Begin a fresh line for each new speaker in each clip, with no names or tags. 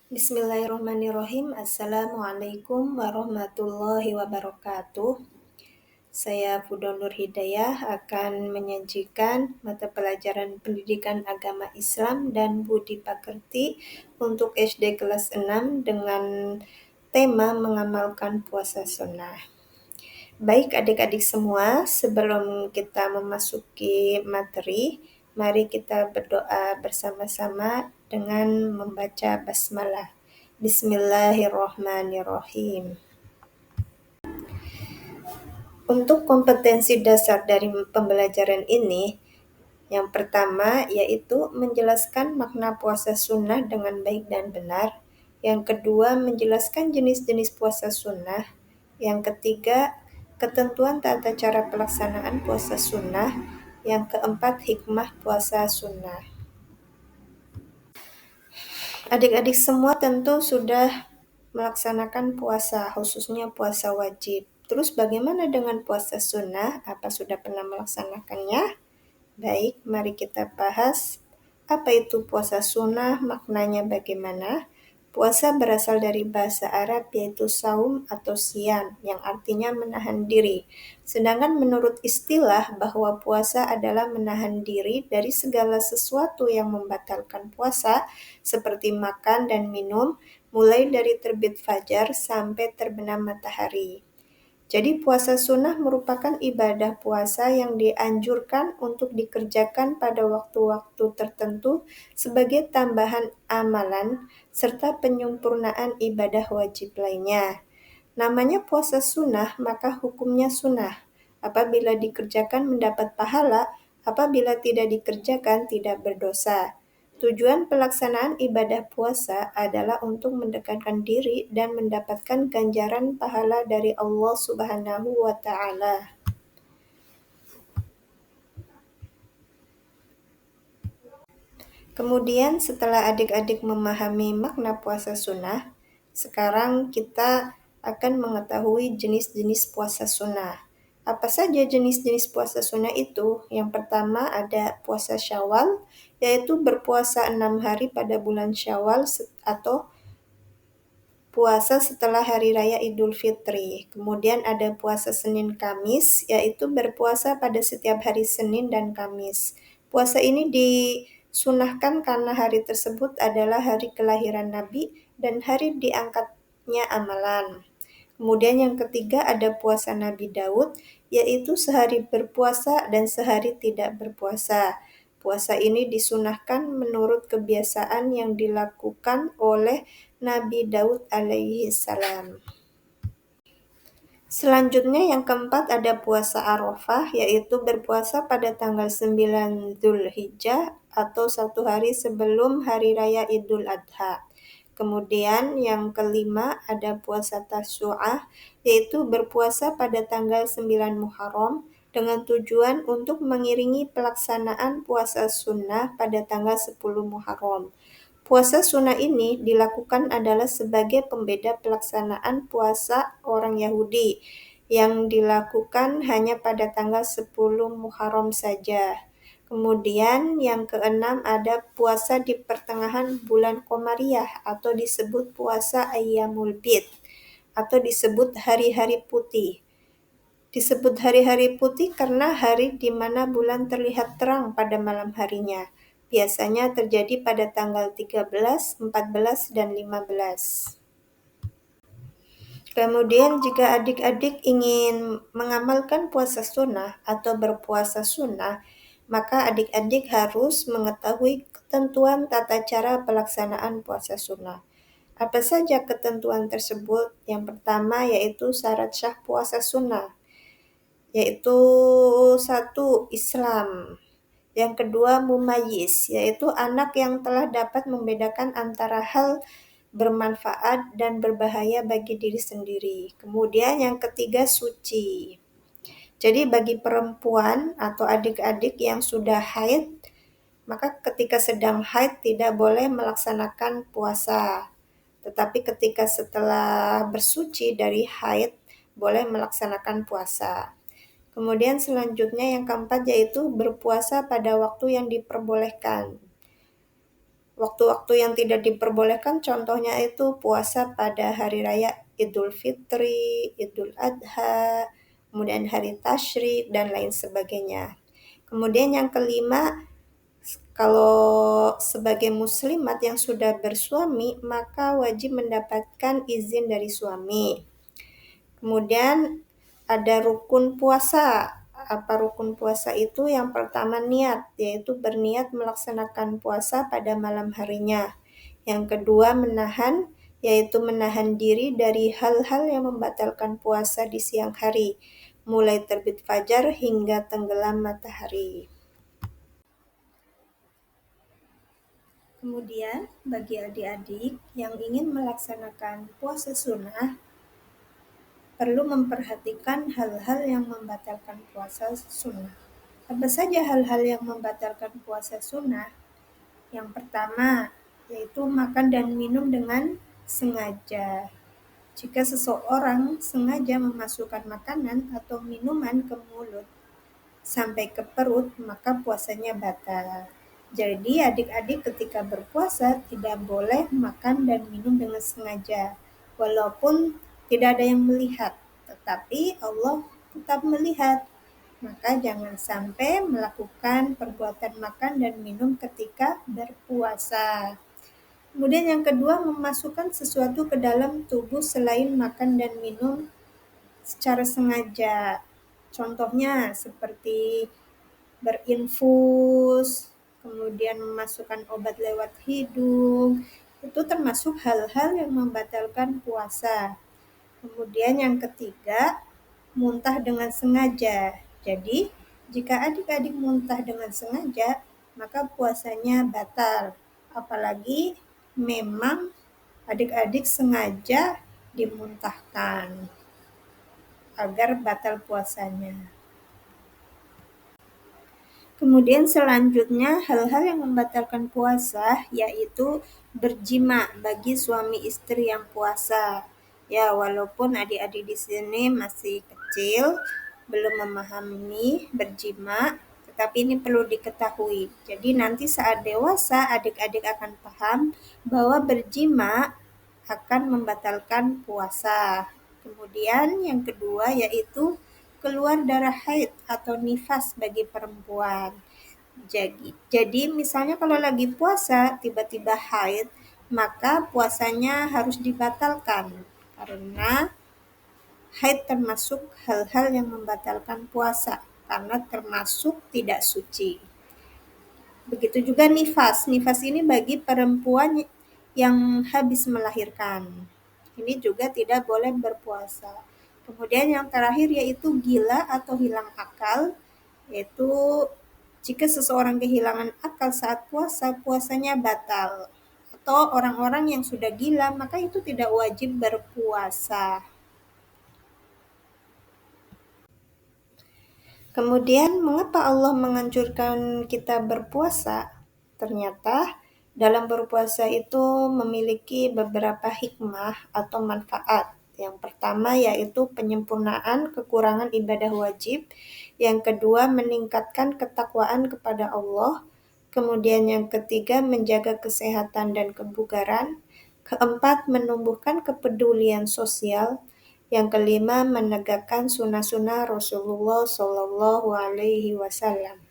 Bismillahirrahmanirrahim. Assalamualaikum warahmatullahi wabarakatuh. Saya Fudo Nur Hidayah akan menyajikan mata pelajaran Pendidikan Agama Islam dan Budi Pakerti untuk SD kelas 6 dengan tema mengamalkan puasa sunnah. Baik adik-adik semua, sebelum kita memasuki materi, mari kita berdoa bersama-sama dengan membaca basmalah. Bismillahirrahmanirrahim. Untuk kompetensi dasar dari pembelajaran ini, yang pertama yaitu menjelaskan makna puasa sunnah dengan baik dan benar. Yang kedua, menjelaskan jenis-jenis puasa sunnah. Yang ketiga, ketentuan tata cara pelaksanaan puasa sunnah. Yang keempat, hikmah puasa sunnah. Adik-adik semua tentu sudah melaksanakan puasa, khususnya puasa wajib. Terus bagaimana dengan puasa sunnah? Apa sudah pernah melaksanakannya? Baik, mari kita bahas. Apa itu puasa sunnah? Maknanya bagaimana? Puasa berasal dari bahasa Arab yaitu saum atau siam yang artinya menahan diri. Sedangkan menurut istilah bahwa puasa adalah menahan diri dari segala sesuatu yang membatalkan puasa seperti makan dan minum mulai dari terbit fajar sampai terbenam matahari. Jadi puasa sunnah merupakan ibadah puasa yang dianjurkan untuk dikerjakan pada waktu-waktu tertentu sebagai tambahan amalan serta penyempurnaan ibadah wajib lainnya. Namanya puasa sunnah, maka hukumnya sunnah. Apabila dikerjakan mendapat pahala, apabila tidak dikerjakan tidak berdosa. Tujuan pelaksanaan ibadah puasa adalah untuk mendekatkan diri dan mendapatkan ganjaran pahala dari Allah Subhanahu wa Ta'ala. Kemudian setelah adik-adik memahami makna puasa sunnah, sekarang kita akan mengetahui jenis-jenis puasa sunnah. Apa saja jenis-jenis puasa sunnah itu? Yang pertama ada puasa Syawal, yaitu berpuasa 6 hari pada bulan Syawal atau puasa setelah Hari Raya Idul Fitri. Kemudian ada puasa Senin Kamis, yaitu berpuasa pada setiap hari Senin dan Kamis. Puasa ini disunahkan karena hari tersebut adalah hari kelahiran Nabi dan hari diangkatnya amalan. Kemudian yang ketiga ada puasa Nabi Daud, yaitu sehari berpuasa dan sehari tidak berpuasa. Puasa ini disunahkan menurut kebiasaan yang dilakukan oleh Nabi Daud alaihi salam. Selanjutnya yang keempat ada puasa Arafah, yaitu berpuasa pada tanggal 9 Dzulhijjah atau 1 hari sebelum Hari Raya Idul Adha. Kemudian yang kelima ada puasa Tasyu'ah, yaitu berpuasa pada tanggal 9 Muharram dengan tujuan untuk mengiringi pelaksanaan puasa sunnah pada tanggal 10 Muharram. Puasa sunnah ini dilakukan adalah sebagai pembeda pelaksanaan puasa orang Yahudi yang dilakukan hanya pada tanggal 10 Muharram saja. Kemudian yang keenam ada puasa di pertengahan bulan Qamariyah atau disebut puasa Ayyamul Bid atau disebut hari-hari putih. Disebut hari-hari putih karena hari di mana bulan terlihat terang pada malam harinya. Biasanya terjadi pada tanggal 13, 14, dan 15. Kemudian jika adik-adik ingin mengamalkan puasa sunnah atau berpuasa sunnah, maka adik-adik harus mengetahui ketentuan tata cara pelaksanaan puasa sunnah. Apa saja ketentuan tersebut? Yang pertama yaitu syarat syah puasa sunnah, yaitu 1. Islam. Yang kedua mumayyiz, yaitu anak yang telah dapat membedakan antara hal bermanfaat dan berbahaya bagi diri sendiri. Kemudian yang ketiga suci. Jadi bagi perempuan atau adik-adik yang sudah haid, maka ketika sedang haid tidak boleh melaksanakan puasa. Tetapi ketika setelah bersuci dari haid, boleh melaksanakan puasa. Kemudian selanjutnya yang keempat yaitu berpuasa pada waktu yang diperbolehkan. Waktu-waktu yang tidak diperbolehkan contohnya itu puasa pada hari raya Idul Fitri, Idul Adha, kemudian hari tasyrik, dan lain sebagainya. Kemudian yang kelima, kalau sebagai muslimat yang sudah bersuami, maka wajib mendapatkan izin dari suami. Kemudian ada rukun puasa. Apa rukun puasa itu? Yang pertama niat, yaitu berniat melaksanakan puasa pada malam harinya. Yang kedua menahan, yaitu menahan diri dari hal-hal yang membatalkan puasa di siang hari, mulai terbit fajar hingga tenggelam matahari. Kemudian, bagi adik-adik yang ingin melaksanakan puasa sunnah, perlu memperhatikan hal-hal yang membatalkan puasa sunnah. Apa saja hal-hal yang membatalkan puasa sunnah? Yang pertama, yaitu makan dan minum dengan sengaja. Jika seseorang sengaja memasukkan makanan atau minuman ke mulut sampai ke perut, maka puasanya batal. Jadi adik-adik ketika berpuasa tidak boleh makan dan minum dengan sengaja. Walaupun tidak ada yang melihat, tetapi Allah tetap melihat. Maka jangan sampai melakukan perbuatan makan dan minum ketika berpuasa. Kemudian yang kedua, memasukkan sesuatu ke dalam tubuh selain makan dan minum secara sengaja. Contohnya seperti berinfus, kemudian memasukkan obat lewat hidung, itu termasuk hal-hal yang membatalkan puasa. Kemudian yang ketiga, muntah dengan sengaja. Jadi, jika adik-adik muntah dengan sengaja, maka puasanya batal. Apalagi memang adik-adik sengaja dimuntahkan agar batal puasanya. Kemudian selanjutnya hal-hal yang membatalkan puasa yaitu berjima bagi suami istri yang puasa. Ya, walaupun adik-adik di sini masih kecil, belum memahami berjima, tetapi ini perlu diketahui. Jadi nanti saat dewasa adik-adik akan paham bahwa berjima akan membatalkan puasa. Kemudian yang kedua yaitu keluar darah haid atau nifas bagi perempuan. Jadi misalnya kalau lagi puasa tiba-tiba haid, maka puasanya harus dibatalkan karena haid termasuk hal-hal yang membatalkan puasa karena termasuk tidak suci. Begitu juga nifas. Nifas ini bagi perempuan yang habis melahirkan. Ini juga tidak boleh berpuasa. Kemudian yang terakhir yaitu gila atau hilang akal, yaitu jika seseorang kehilangan akal saat puasa, puasanya batal. Atau orang-orang yang sudah gila, maka itu tidak wajib berpuasa. Kemudian, mengapa Allah menganjurkan kita berpuasa? Ternyata dalam berpuasa itu memiliki beberapa hikmah atau manfaat. Yang pertama yaitu penyempurnaan kekurangan ibadah wajib. Yang kedua meningkatkan ketakwaan kepada Allah. Kemudian yang ketiga menjaga kesehatan dan kebugaran. Keempat menumbuhkan kepedulian sosial. Yang kelima menegakkan sunnah-sunnah Rasulullah Shallallahu Alaihi Wasallam.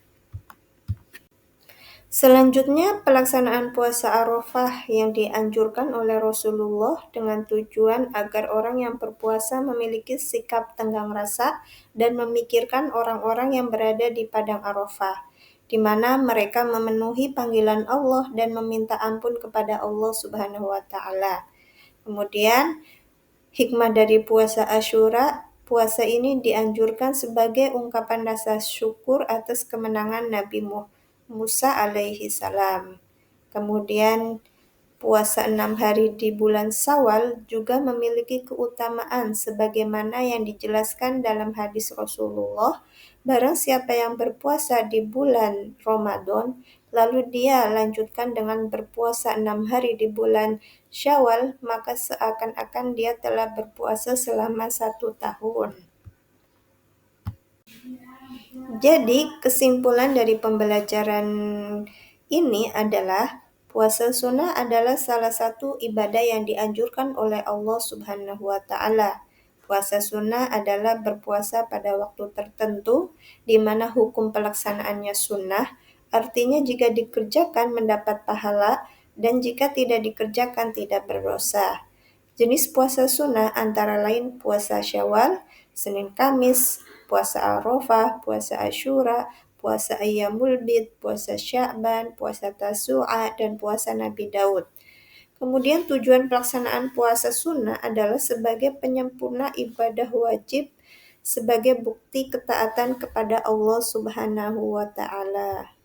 Selanjutnya, pelaksanaan puasa Arafah yang dianjurkan oleh Rasulullah dengan tujuan agar orang yang berpuasa memiliki sikap tenggang rasa dan memikirkan orang-orang yang berada di padang Arafah, di mana mereka memenuhi panggilan Allah dan meminta ampun kepada Allah Subhanahu wa taala. Kemudian, hikmah dari puasa Asyura, puasa ini dianjurkan sebagai ungkapan rasa syukur atas kemenangan Nabi Musa alaihi salam. Kemudian puasa 6 hari di bulan Syawal juga memiliki keutamaan sebagaimana yang dijelaskan dalam hadis Rasulullah. Barang siapa yang berpuasa di bulan Ramadan, lalu dia lanjutkan dengan berpuasa 6 hari di bulan Syawal, maka seakan-akan dia telah berpuasa selama 1 tahun. Jadi, kesimpulan dari pembelajaran ini adalah Puasa sunnah adalah salah satu ibadah yang dianjurkan oleh Allah Subhanahu wa Ta'ala. Puasa sunnah adalah berpuasa pada waktu tertentu, di mana hukum pelaksanaannya sunnah, artinya jika dikerjakan mendapat pahala, dan jika tidak dikerjakan tidak berdosa. Jenis puasa sunnah antara lain puasa Syawal, Senin Kamis, puasa Arafah, puasa Asyura, puasa Ayyamul Bid, puasa Sya'ban, puasa Tasu'a, dan puasa Nabi Daud. Kemudian tujuan pelaksanaan puasa sunnah adalah sebagai penyempurna ibadah wajib sebagai bukti ketaatan kepada Allah Subhanahu wa Ta'ala.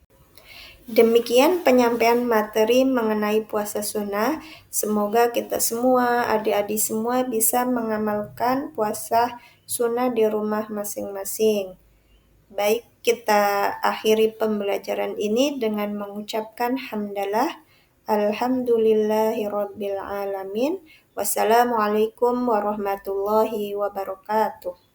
Demikian penyampaian materi mengenai puasa sunnah. Semoga kita semua, adik-adik semua bisa mengamalkan puasa sunnah di rumah masing-masing. Baik, kita akhiri pembelajaran ini dengan mengucapkan hamdalah. Alhamdulillahirabbil alamin. Wassalamualaikum warahmatullahi wabarakatuh.